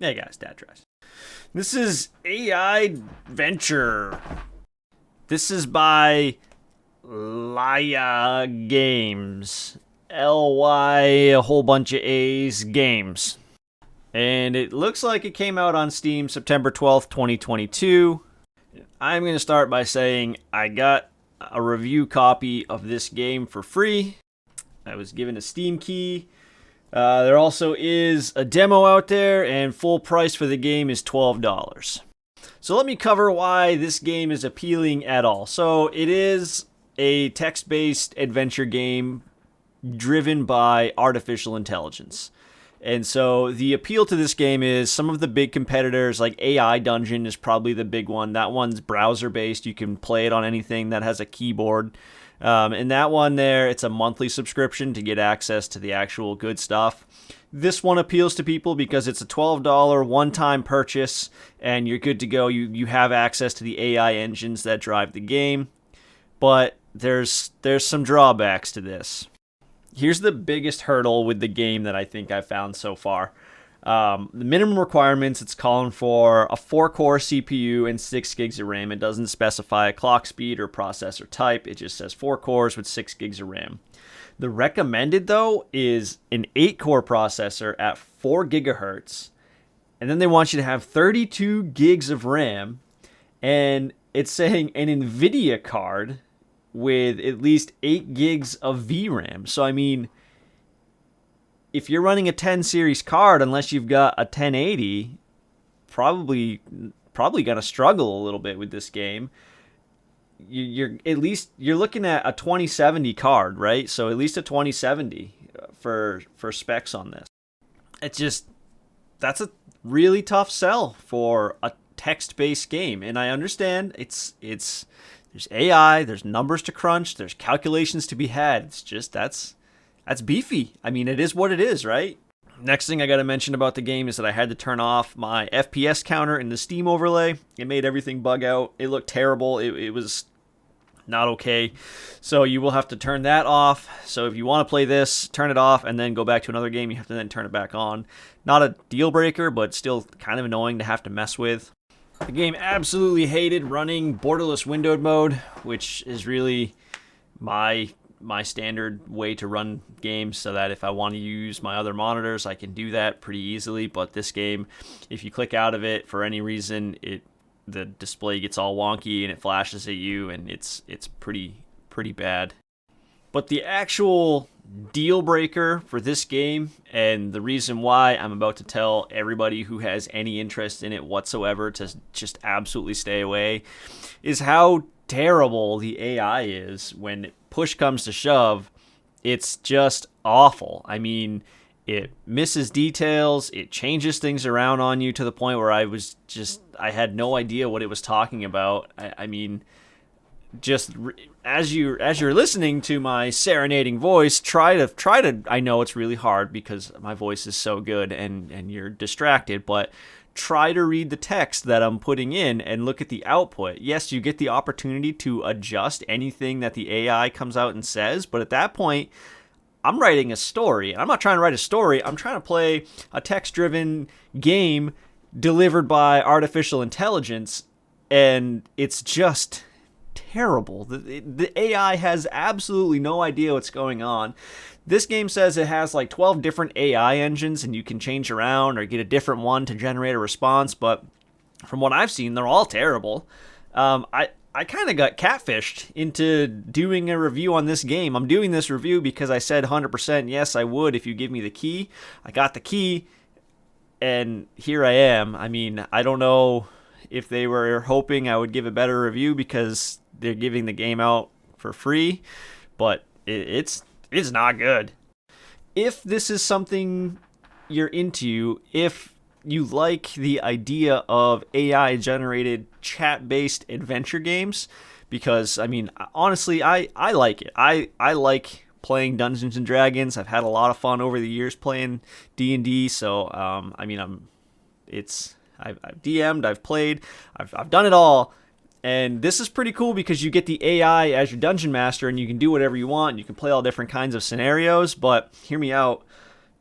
Hey guys, Dadtries. This is AIdventure. This is by Lya Games. Ly, a whole bunch of A's, games. And it looks like it came out on Steam September 12th, 2022. I'm going to start by saying I got a review copy of this game for free. I was given a Steam key. There also is a demo out there, and full price for the game is $12. So let me cover why this game is appealing at all. So it is a text-based adventure game driven by artificial intelligence. And so the appeal to this game is some of the big competitors, like AIdventure is probably the big one. That one's browser-based. You can play it on anything that has a keyboard. And that one there, it's a monthly subscription to get access to the actual good stuff. This one appeals to people because it's a $12 one-time purchase, and you're good to go. You have access to the AI engines that drive the game. But there's some drawbacks to this. Here's the biggest hurdle with the game that I think I've found so far. The minimum requirements, it's calling for a 4-core CPU and 6 gigs of RAM. It doesn't specify a clock speed or processor type. It just says 4 cores with 6 gigs of RAM. The recommended, though, is an 8-core processor at 4 gigahertz. And then they want you to have 32 gigs of RAM. And it's saying an NVIDIA card with at least 8 gigs of VRAM. So, I mean, if you're running a 10 series card, unless you've got a 1080, probably gonna struggle a little bit with this game. You're looking at a 2070 card, right? So at least a 2070 for specs on this. That's a really tough sell for a text-based game, and I understand it's there's AI, there's numbers to crunch, there's calculations to be had. It's just that's beefy. I mean, it is what it is, right? Next thing I got to mention about the game is that I had to turn off my FPS counter in the Steam overlay. It made everything bug out. It looked terrible. It was not okay. So you will have to turn that off. So if you want to play this, turn it off and then go back to another game. You have to then turn it back on. Not a deal breaker, but still kind of annoying to have to mess with. The game absolutely hated running borderless windowed mode, which is really my standard way to run games, so that if I want to use my other monitors, I can do that pretty easily. But this game, if you click out of it for any reason, the display gets all wonky and it flashes at you, and it's pretty bad. But the actual deal breaker for this game, and the reason why I'm about to tell everybody who has any interest in it whatsoever to just absolutely stay away, is how terrible the AI is. When push comes to shove, it's just awful. I mean, it misses details, it changes things around on you to the point where I had no idea what it was talking about. I mean, just as you're listening to my serenading voice, try to I know it's really hard because my voice is so good and you're distracted, but try to read the text that I'm putting in and look at the output. Yes, you get the opportunity to adjust anything that the AI comes out and says, but at that point, I'm writing a story. I'm not trying to write a story. I'm trying to play a text-driven game delivered by artificial intelligence, and it's just terrible. The AI has absolutely no idea what's going on. This game says it has like 12 different AI engines, and you can change around or get a different one to generate a response, but from what I've seen, they're all terrible. I kind of got catfished into doing a review on this game. I'm doing this review because I said 100% yes, I would if you give me the key. I got the key, and here I am. I mean, I don't know if they were hoping I would give a better review because they're giving the game out for free, but it's not good. If this is something you're into, if you like the idea of AI-generated chat-based adventure games, because, I mean, honestly, I like it. I like playing Dungeons and Dragons. I've had a lot of fun over the years playing D&D, so, I mean, I've DM'd, I've played, I've done it all. And this is pretty cool because you get the AI as your dungeon master and you can do whatever you want. You can play all different kinds of scenarios, but hear me out.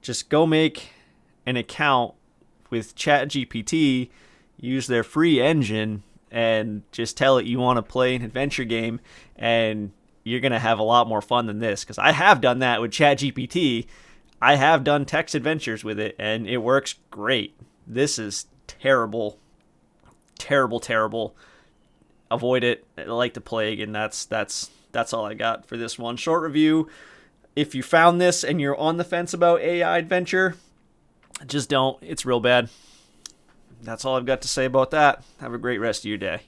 Just go make an account with ChatGPT, use their free engine and just tell it you want to play an adventure game, and you're going to have a lot more fun than this. Because I have done that with ChatGPT. I have done text adventures with it, and it works great. This is terrible. Terrible, terrible. Avoid it like the plague, and that's all I got for this one. Short review. If you found this and you're on the fence about AIdventure, just don't. It's real bad. That's all I've got to say about that. Have a great rest of your day.